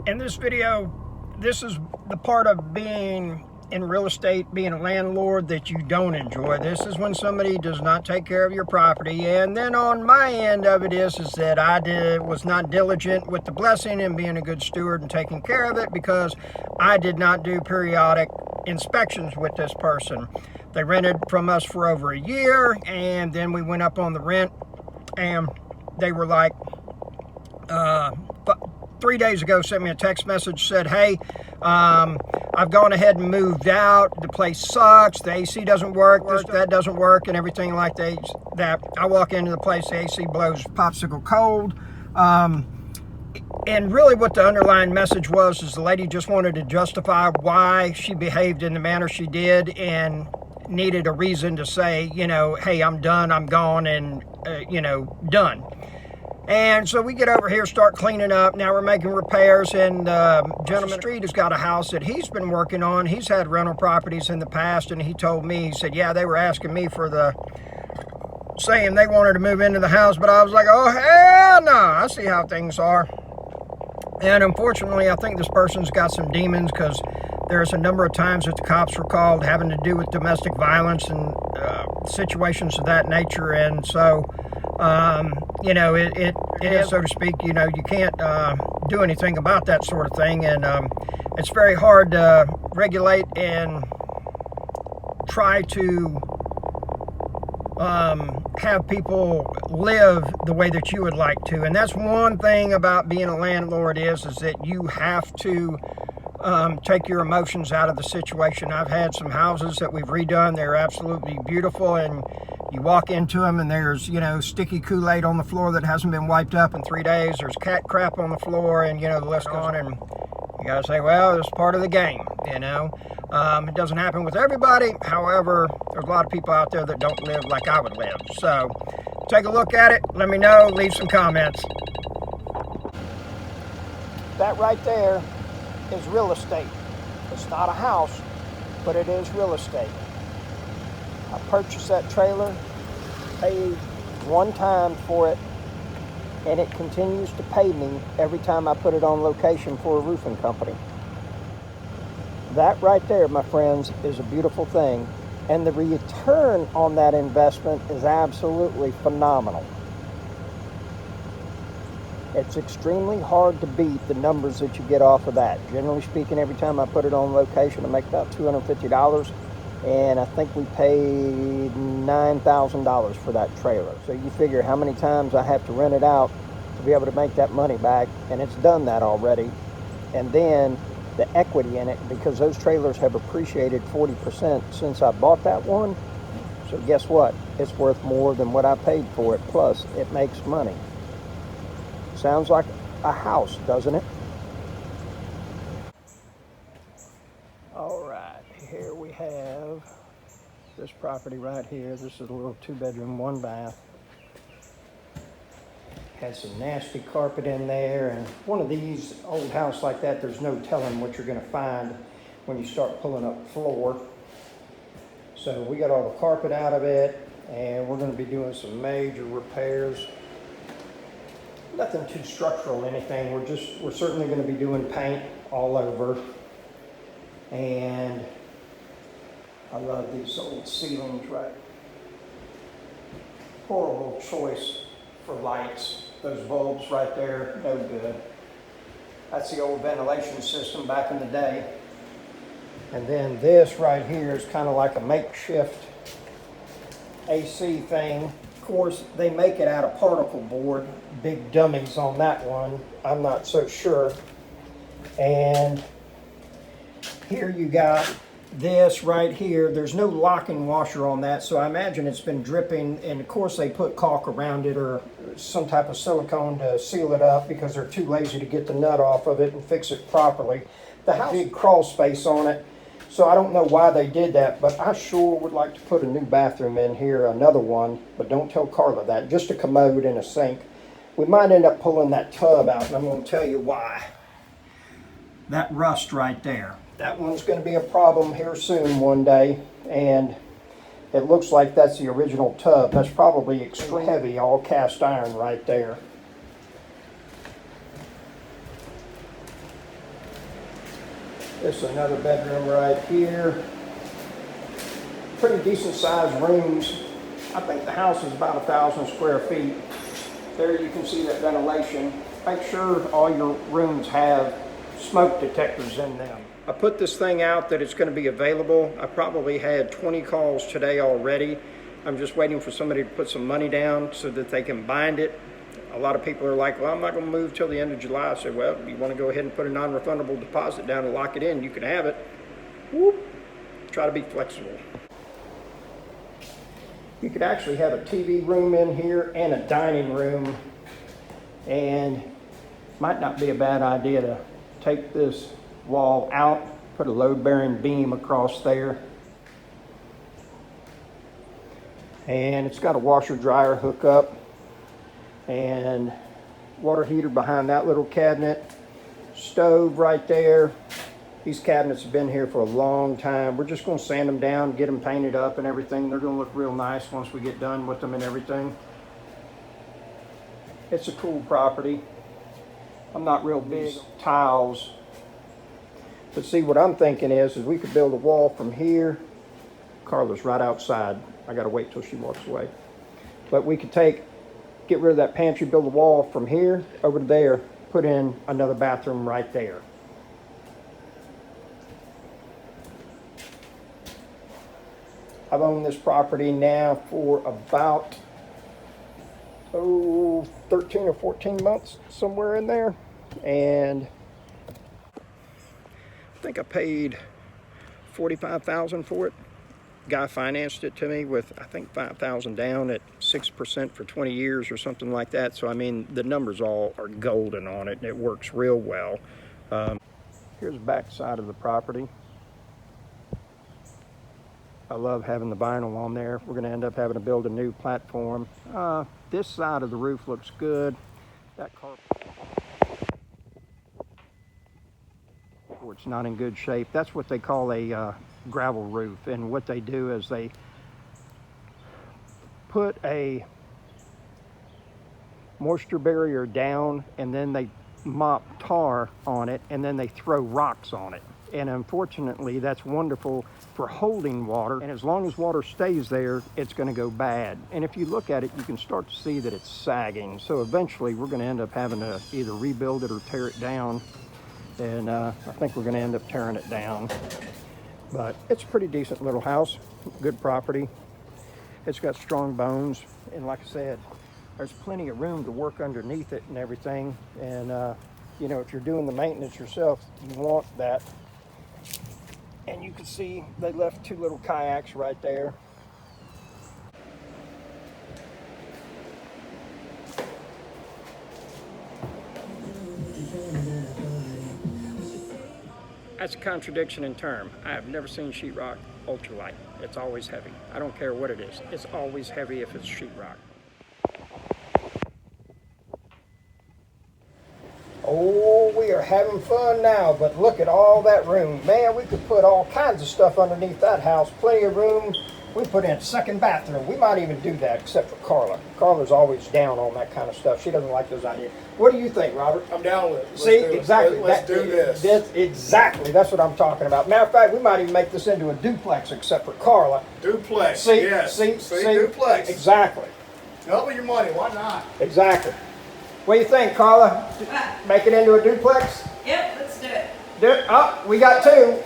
In this video, this is the part of being in real estate, being a landlord, that you don't enjoy. This is when somebody does not take care of your property. And then on my end of it is that I was not diligent with the blessing and being a good steward and taking care of it, because I did not do periodic inspections with this person. They rented from us for over a year, and then we went up on the rent, and they were like, 3 days ago sent me a text message, said, hey, I've gone ahead and moved out. The place sucks. The AC doesn't work. That doesn't work, and everything like that. I walk into the place, the AC blows popsicle cold. And really what the underlying message was is the lady just wanted to justify why she behaved in the manner she did and needed a reason to say, hey, I'm done, I'm gone, and, done. And so we get over here, start cleaning up. Now we're making repairs, and gentleman Street has got a house that he's been working on. He's had rental properties in the past, and he told me, he said, yeah, they were asking me saying they wanted to move into the house, but I was like, oh, hell no, I see how things are. And unfortunately, I think this person's got some demons, because there's a number of times that the cops were called having to do with domestic violence and situations of that nature. And so, it is, so to speak, you can't do anything about that sort of thing. And it's very hard to regulate and try to have people live the way that you would like to. And that's one thing about being a landlord is that you have to take your emotions out of the situation. I've had some houses that we've redone. They're absolutely beautiful, and you walk into them and there's, sticky Kool-Aid on the floor that hasn't been wiped up in 3 days. There's cat crap on the floor, and, the list goes on. And you got to say, well, it's part of the game, It doesn't happen with everybody. However, there's a lot of people out there that don't live like I would live. So take a look at it. Let me know. Leave some comments. That right there is real estate. It's not a house, but it is real estate. I purchased that trailer, paid one time for it, and it continues to pay me every time I put it on location for a roofing company. That right there, my friends, is a beautiful thing, and the return on that investment is absolutely phenomenal. It's extremely hard to beat the numbers that you get off of that. Generally speaking, every time I put it on location, I make about $250, and I think we paid $9,000 for that trailer. So you figure how many times I have to rent it out to be able to make that money back, and it's done that already. And then the equity in it, because those trailers have appreciated 40% since I bought that one. So guess what? It's worth more than what I paid for it, plus it makes money. Sounds like a house, doesn't it? All right, here we have this property right here. This is a little 2-bedroom, 1-bath. Had some nasty carpet in there, and one of these old house like that, there's no telling what you're going to find when you start pulling up the floor. So we got all the carpet out of it, and we're going to be doing some major repairs. Nothing too structural, anything. We're certainly going to be doing paint all over. And I love these old ceilings, right? Horrible choice for lights. Those bulbs right there, no good. That's the old ventilation system back in the day. And then this right here is kind of like a makeshift AC thing. Of course, they make it out of particle board. Big dummies on that one. I'm not so sure. And here you got this right here. There's no locking washer on that, so I imagine it's been dripping. And of course, they put caulk around it or some type of silicone to seal it up, because they're too lazy to get the nut off of it and fix it properly. The house has big crawl space on it. So I don't know why they did that, but I sure would like to put a new bathroom in here, another one, but don't tell Carla that, just a commode and a sink. We might end up pulling that tub out, and I'm going to tell you why. That rust right there. That one's going to be a problem here soon one day, and it looks like that's the original tub. That's probably extremely heavy, all cast iron right there. This is another bedroom right here. Pretty decent sized rooms. I think the house is about 1,000 square feet. There you can see that ventilation. Make sure all your rooms have smoke detectors in them. I put this thing out that it's going to be available. I probably had 20 calls today already. I'm just waiting for somebody to put some money down so that they can bind it. A lot of people are like, well, I'm not going to move till the end of July. I said, well, you want to go ahead and put a non-refundable deposit down and lock it in, you can have it. Whoop. Try to be flexible. You could actually have a TV room in here and a dining room, and might not be a bad idea to take this wall out, put a load-bearing beam across there. And it's got a washer-dryer hookup and water heater behind that little cabinet, stove right there. These cabinets have been here for a long time. We're just going to sand them down, get them painted up and everything. They're going to look real nice once we get done with them and everything. It's a cool property. I'm not real big on tiles. But see, what I'm thinking is we could build a wall from here. Carla's right outside. I got to wait till she walks away. But we could get rid of that pantry, build a wall from here over to there, put in another bathroom right there. I've owned this property now for about 13 or 14 months, somewhere in there. And I think I paid $45,000 for it. Guy financed it to me with, I think, $5,000 down at 6% for 20 years or something like that. So, I mean, the numbers all are golden on it, and it works real well. Here's the back side of the property. I love having the vinyl on there. We're going to end up having to build a new platform. This side of the roof looks good. That carpet, it's not in good shape. That's what they call a gravel roof, and what they do is they put a moisture barrier down, and then they mop tar on it, and then they throw rocks on it. And unfortunately, that's wonderful for holding water, and as long as water stays there, it's going to go bad. And if you look at it, you can start to see that it's sagging. So eventually we're going to end up having to either rebuild it or tear it down. And I think we're going to end up tearing it down. But it's a pretty decent little house, good property. It's got strong bones, and like I said, there's plenty of room to work underneath it and everything. And you know, if you're doing the maintenance yourself, you want that. And you can see they left two little kayaks right there. That's a contradiction in term. I have never seen sheetrock ultralight. It's always heavy. I don't care what it is. It's always heavy if it's sheetrock. Oh, we are having fun now, but look at all that room. Man, we could put all kinds of stuff underneath that house. Plenty of room. We put in a second bathroom. We might even do that, except for Carla. Carla's always down on that kind of stuff. She doesn't like those ideas. What do you think, Robert? I'm down with it. See, exactly. Let's do this. Exactly. That's what I'm talking about. Matter of fact, we might even make this into a duplex, except for Carla. Duplex. See, yes. see, duplex. Exactly. Double your money. Why not? Exactly. What do you think, Carla? Make it into a duplex? Yep, let's do it. Oh, we got two.